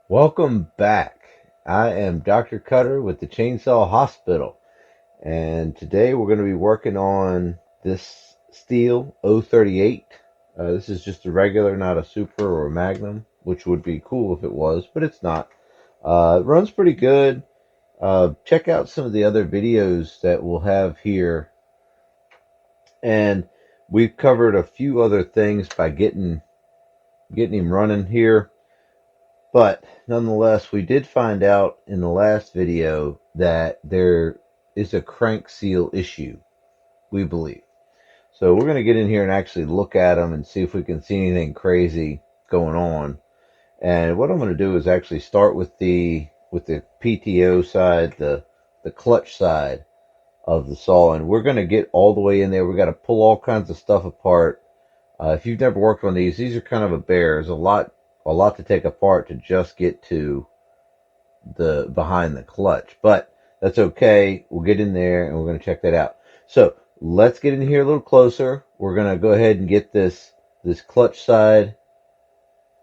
Welcome back. I am Dr. Cutter with the Chainsaw Hospital, and today we're going to be working on this Stihl 038. This is just a regular, not a super or a magnum, which would be cool if it was, but it's not. It runs pretty good. Check out some of the other videos that we'll have here, and we've covered a few other things by getting him running here. But nonetheless, we did find out in the last video that there is a crank seal issue, we believe. So we're going to get in here and actually look at them and see if we can see anything crazy going on. And what I'm going to do is actually start with the PTO side, the clutch side of the saw, and we're going to get all the way in there. We got to pull all kinds of stuff apart. If you've never worked on these are kind of a bear. There's a lot to take apart to just get to the behind the clutch, but that's okay. We'll get in there and we're going to check that out. So let's get in here a little closer. We're going to go ahead and get this clutch side,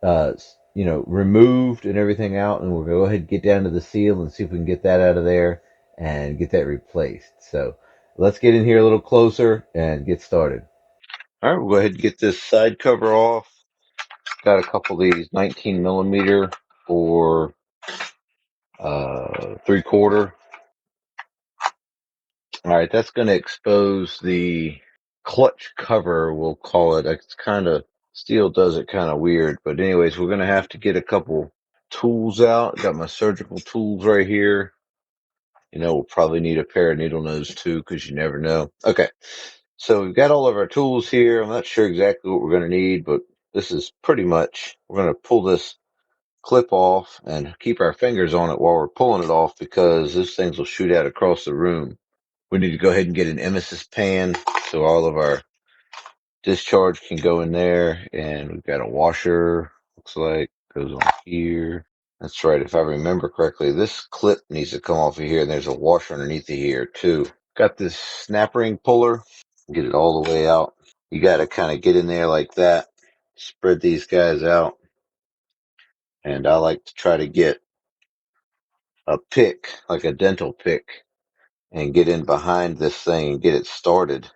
removed and everything out, and we'll go ahead and get down to the seal and see if we can get that out of there and get that replaced. So let's get in here a little closer and get started. All right, we'll go ahead and get this side cover off. Got a couple of these 19 millimeter for 3/4. All right, that's going to expose the clutch cover, we'll call it. It's kind of, steel does it kind of weird. But anyways, we're going to have to get a couple tools out. Got my surgical tools right here. We'll probably need a pair of needle nose too, because you never know. Okay, so we've got all of our tools here. I'm not sure exactly what we're going to need, but this is pretty much, we're going to pull this clip off and keep our fingers on it while we're pulling it off, because those things will shoot out across the room. We need to go ahead and get an emesis pan so all of our discharge can go in there. And we've got a washer, looks like, goes on here. That's right. If I remember correctly, this clip needs to come off of here, and there's a washer underneath of here too. Got this snap ring puller. Get it all the way out. You got to kind of get in there like that. Spread these guys out. And I like to try to get a pick, like a dental pick, and get in behind this thing and get it started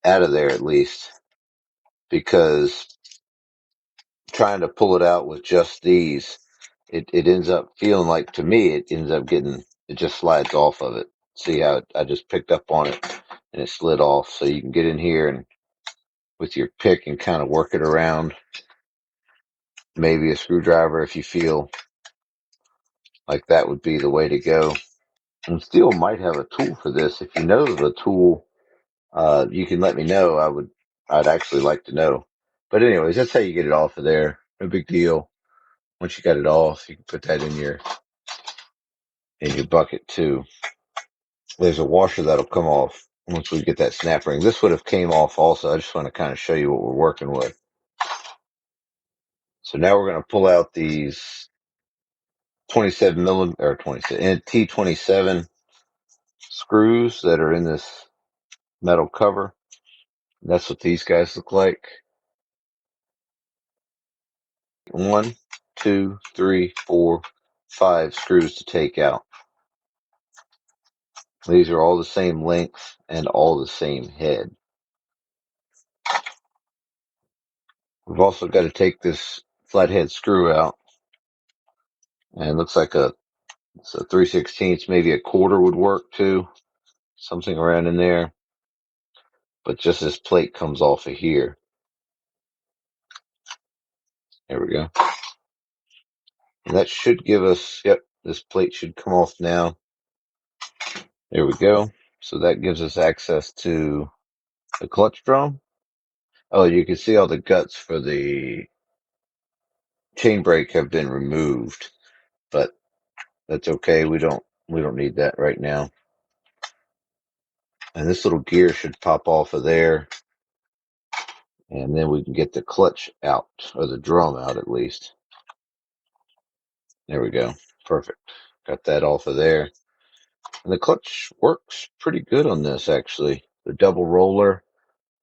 out of there at least, because trying to pull it out with just these, it ends up feeling like, to me, it ends up it just slides off of it. See how I just picked up on it and it slid off. So you can get in here and with your pick and kind of work it around. Maybe a screwdriver if you feel like that would be the way to go. And Steel might have a tool for this. If you know the tool, you can let me know. I'd actually like to know. But anyways, that's how you get it off of there. No big deal. Once you got it off, you can put that in your bucket too. There's a washer that'll come off once we get that snap ring. This would have came off also. I just want to kind of show you what we're working with. So now we're going to pull out these 27 millimeter or 27 T27 screws that are in this metal cover. And that's what these guys look like. 1, 2, 3, 4, 5 screws to take out. These are all the same length and all the same head. We've also got to take this flathead screw out. And it looks like it's a 3/16, maybe a quarter would work too. Something around in there. But just this plate comes off of here. There we go. And that should give us, yep, this plate should come off now. There we go. So that gives us access to the clutch drum. Oh, you can see all the guts for the chain brake have been removed, but that's okay. We don't need that right now. And this little gear should pop off of there, and then we can get the clutch out, or the drum out at least. There we go. Perfect. Got that off of there. And the clutch works pretty good on this, actually. The double roller,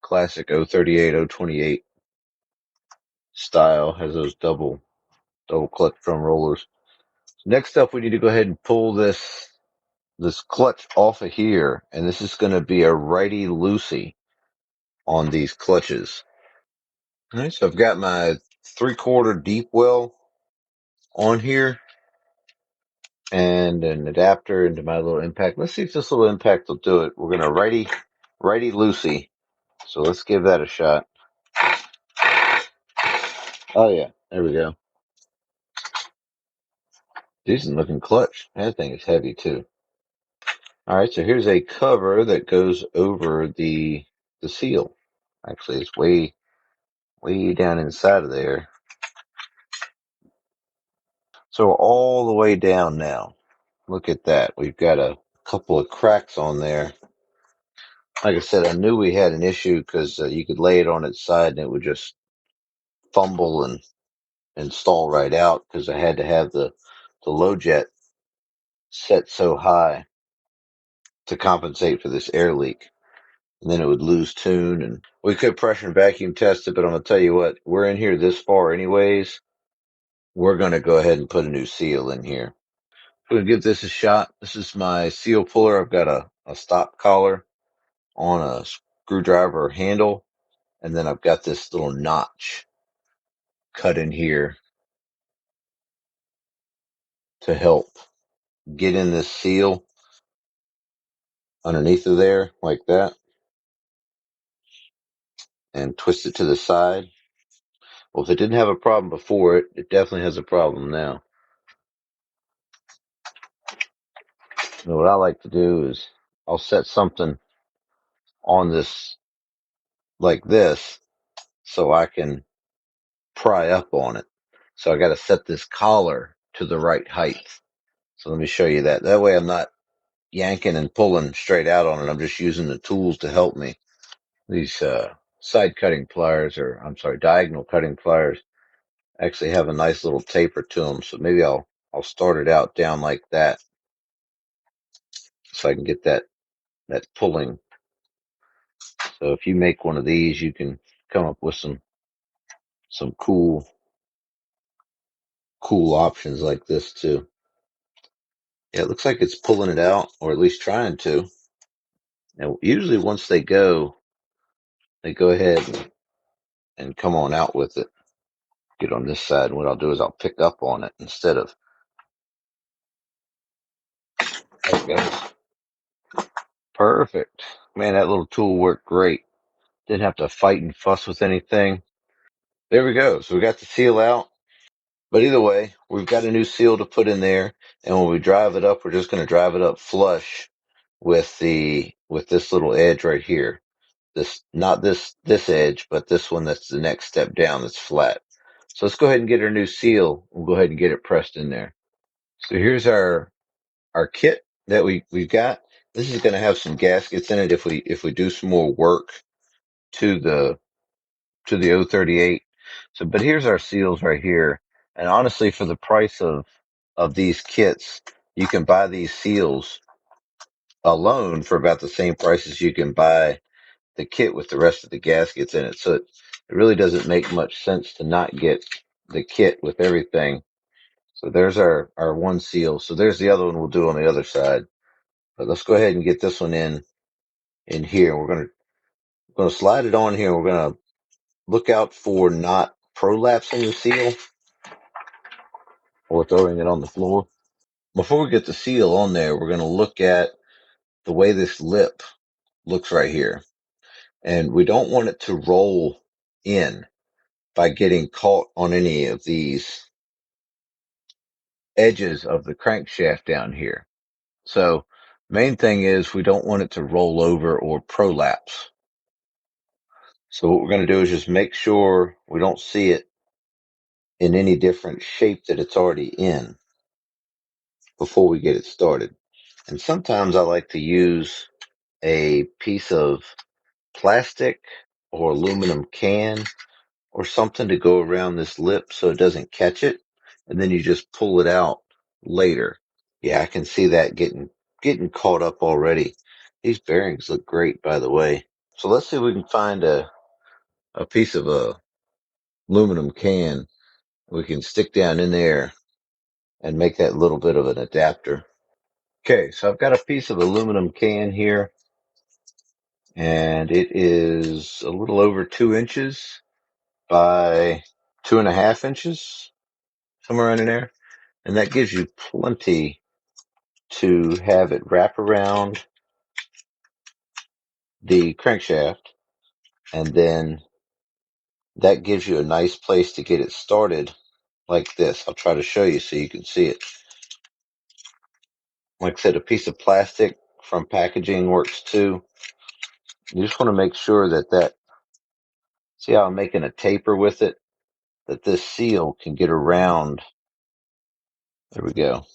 classic 038, 028 style, has those double double clutch drum rollers. Next up, we need to go ahead and pull this clutch off of here, and this is going to be a righty loosey on these clutches. All right, so I've got my 3/4 deep well on here and an adapter into my little impact. Let's see if this little impact will do it. We're going to righty loosey. So let's give that a shot. Oh yeah, there we go. Decent looking clutch. That thing is heavy too. All right, so here's a cover that goes over the seal. Actually, it's way down inside of there. So all the way down now. Look at that. We've got a couple of cracks on there. Like I said, I knew we had an issue because you could lay it on its side and it would just fumble and stall right out because I had to have the low jet set so high to compensate for this air leak. And then it would lose tune. And we could pressure and vacuum test it, but I'm going to tell you what, we're in here this far anyways. We're going to go ahead and put a new seal in here. I'm going to give this a shot. This is my seal puller. I've got a stop collar on a screwdriver handle, and then I've got this little notch cut in here to help get in this seal underneath of there like that and twist it to the side. Well, if it didn't have a problem before, it definitely has a problem now. And what I like to do is I'll set something on this like this so I can pry up on it. So I got to set this collar to the right height. So let me show you that. That way I'm not yanking and pulling straight out on it. I'm just using the tools to help me. These side cutting pliers, or I'm sorry, diagonal cutting pliers, actually have a nice little taper to them. So maybe I'll start it out down like that, so I can get that pulling. So if you make one of these, you can come up with some cool options like this too. Yeah, it looks like it's pulling it out, or at least trying to. And usually once they go ahead and come on out with it. Get on this side, and what I'll do is I'll pick up on it instead of, there it goes. Perfect. Man, that little tool worked great. Didn't have to fight and fuss with anything. There we go. So we got the seal out. But either way, we've got a new seal to put in there. And when we drive it up, we're just going to drive it up flush with this little edge right here. Not this edge, but this one that's the next step down that's flat. So let's go ahead and get our new seal. We'll go ahead and get it pressed in there. So here's our kit that we've got. This is going to have some gaskets in it if we do some more work to the 038. So, but here's our seals right here. And honestly, for the price of these kits, you can buy these seals alone for about the same price as you can buy the kit with the rest of the gaskets in it. So it really doesn't make much sense to not get the kit with everything. So there's our one seal. So there's the other one we'll do on the other side. But let's go ahead and get this one in here. We're gonna slide it on here. We're gonna look out for not prolapsing the seal or throwing it on the floor. Before we get the seal on there, we're gonna look at the way this lip looks right here. And we don't want it to roll in by getting caught on any of these edges of the crankshaft down here. So main thing is we don't want it to roll over or prolapse. So what we're going to do is just make sure we don't see it in any different shape that it's already in before we get it started. And sometimes I like to use a piece of plastic or aluminum can or something to go around this lip so it doesn't catch it. And then you just pull it out later. Yeah, I can see that getting caught up already. These bearings look great, by the way. So let's see if we can find a piece of a aluminum can we can stick down in there and make that little bit of an adapter. Okay, so I've got a piece of aluminum can here, and it is a little over 2 inches by 2.5 inches, somewhere in there. And that gives you plenty to have it wrap around the crankshaft, and then that gives you a nice place to get it started like this. I'll try to show you so you can see it. Like I said, a piece of plastic from packaging works too. You just want to make sure that, see how I'm making a taper with it, that this seal can get around, there we go,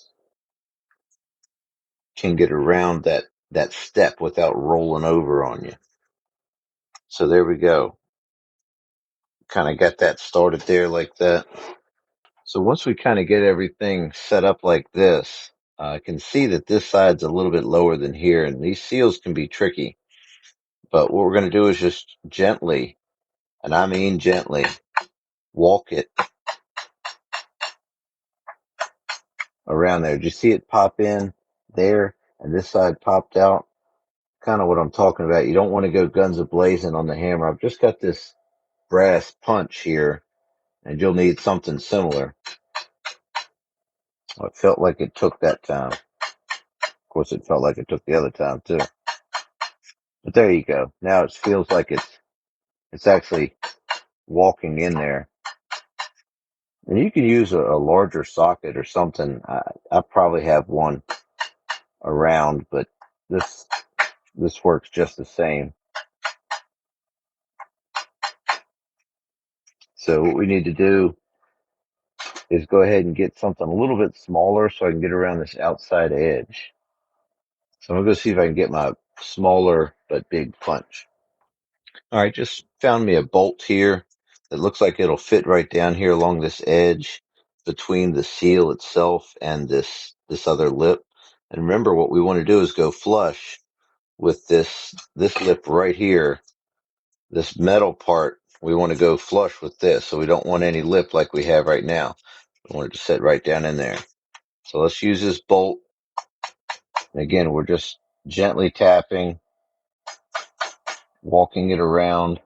can get around that step without rolling over on you. So there we go. Kind of got that started there like that. So once we kind of get everything set up like this, I can see that this side's a little bit lower than here, and these seals can be tricky. But what we're going to do is just gently, and I mean gently, walk it around there. Did you see it pop in there, and this side popped out? Kind of what I'm talking about. You don't want to go guns a-blazing on the hammer. I've just got this brass punch here, and you'll need something similar. Well, it felt like it took that time. Of course, it felt like it took the other time too. But there you go. Now it feels like it's actually walking in there. And you can use a larger socket or something. I probably have one around, but this works just the same. So what we need to do is go ahead and get something a little bit smaller so I can get around this outside edge. So I'm going to go see if I can get my smaller but big punch. All right, just found me a bolt here that looks like it'll fit right down here along this edge between the seal itself and this other lip. And remember, what we want to do is go flush with this lip right here. This metal part, we want to go flush with this, so we don't want any lip like we have right now. We want it to sit right down in there. So let's use this bolt. And again, we're just gently tapping, walking it around.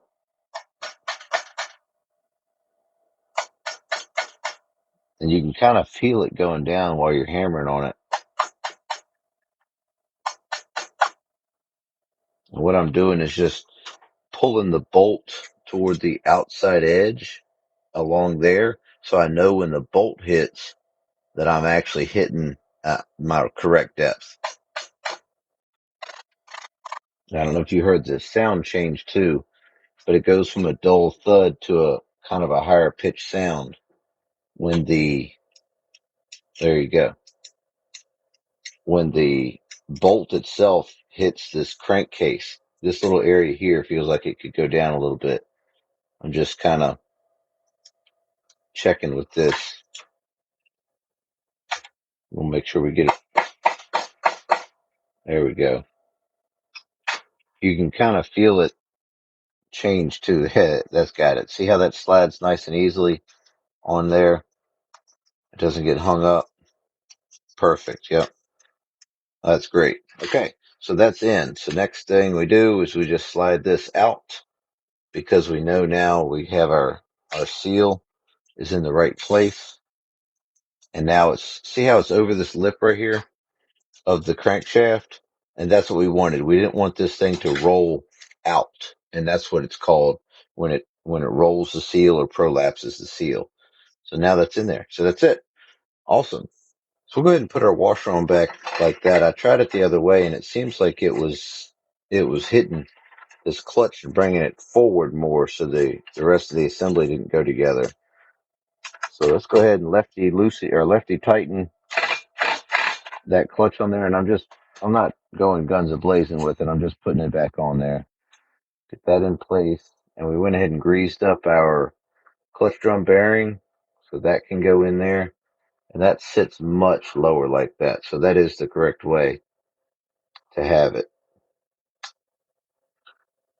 And you can kind of feel it going down while you're hammering on it. And what I'm doing is just pulling the bolt toward the outside edge along there, so I know when the bolt hits that I'm actually hitting my correct depth. I don't know if you heard the sound change too, but it goes from a dull thud to a kind of a higher pitched sound when there you go, when the bolt itself hits this crankcase. This little area here feels like it could go down a little bit. I'm just kind of checking with this. We'll make sure we get it. There we go. You can kind of feel it change too. That's got it. See how that slides nice and easily on there? It doesn't get hung up. Perfect. Yep. That's great. Okay. So that's in. So next thing we do is we just slide this out, because we know now we have our seal is in the right place. And now see how it's over this lip right here of the crankshaft? And that's what we wanted. We didn't want this thing to roll out. And that's what it's called when it rolls the seal or prolapses the seal. So now that's in there. So that's it. Awesome. So we'll go ahead and put our washer on back like that. I tried it the other way, and it seems like it was hitting this clutch and bringing it forward more, so the rest of the assembly didn't go together. So let's go ahead and lefty tighten that clutch on there, and I'm not going guns a-blazing with it. I'm just putting it back on there. Get that in place, and we went ahead and greased up our clutch drum bearing so that can go in there, and that sits much lower like that. So that is the correct way to have it.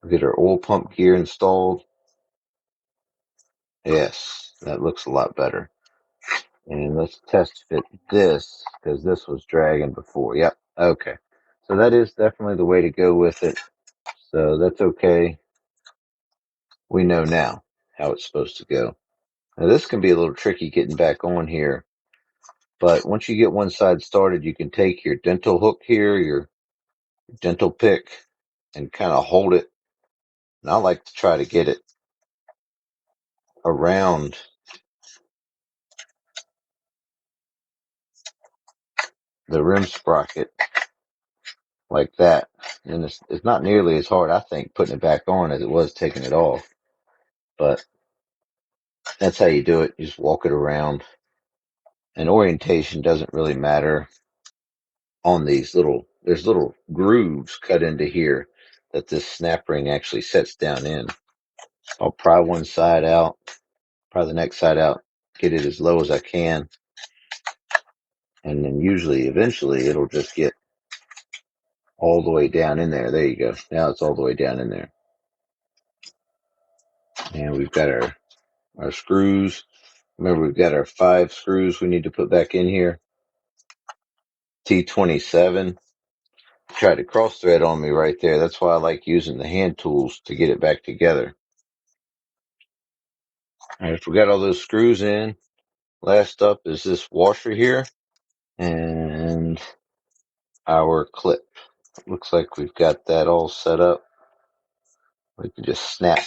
We'll get our oil pump gear installed. Yes, that looks a lot better. And let's test fit this, because this was dragging before. Yep. Okay. So that is definitely the way to go with it. So that's okay. We know now how it's supposed to go. Now this can be a little tricky getting back on here, but once you get one side started, you can take your dental hook here, your dental pick, and kind of hold it. And I like to try to get it around the rim sprocket like that. And it's not nearly as hard, I think, putting it back on as it was taking it off. But that's how you do it. You just walk it around. And orientation doesn't really matter on there's little grooves cut into here that this snap ring actually sets down in. I'll pry one side out, pry the next side out, get it as low as I can. And then eventually it'll just get all the way down in there. There you go. Now it's all the way down in there. And we've got our screws. Remember, we've got our 5 screws we need to put back in here. T27. Tried to cross thread on me right there. That's why I like using the hand tools to get it back together. All right, if we got all those screws in, last up is this washer here and our clip. Looks like we've got that all set up. We can just snap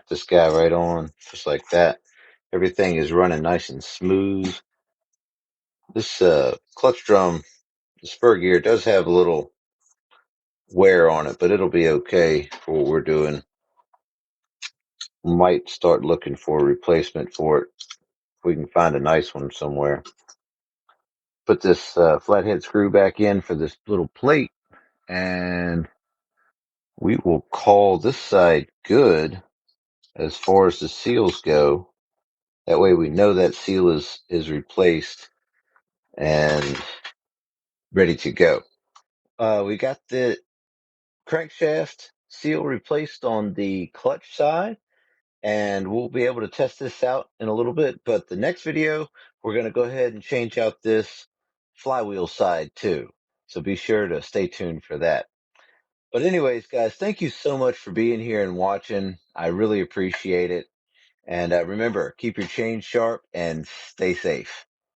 this guy right on, just like that. Everything is running nice and smooth. This clutch drum, the spur gear does have a little wear on it, but it'll be okay for what we're doing. Might start looking for a replacement for it if we can find a nice one somewhere. Put this flathead screw back in for this little plate, and we will call this side good as far as the seals go. That way we know that seal is replaced and ready to go. We got the crankshaft seal replaced on the clutch side, and we'll be able to test this out in a little bit. But the next video, we're going to go ahead and change out this flywheel side too. So be sure to stay tuned for that. But anyways, guys, thank you so much for being here and watching. I really appreciate it. And remember, keep your chains sharp and stay safe.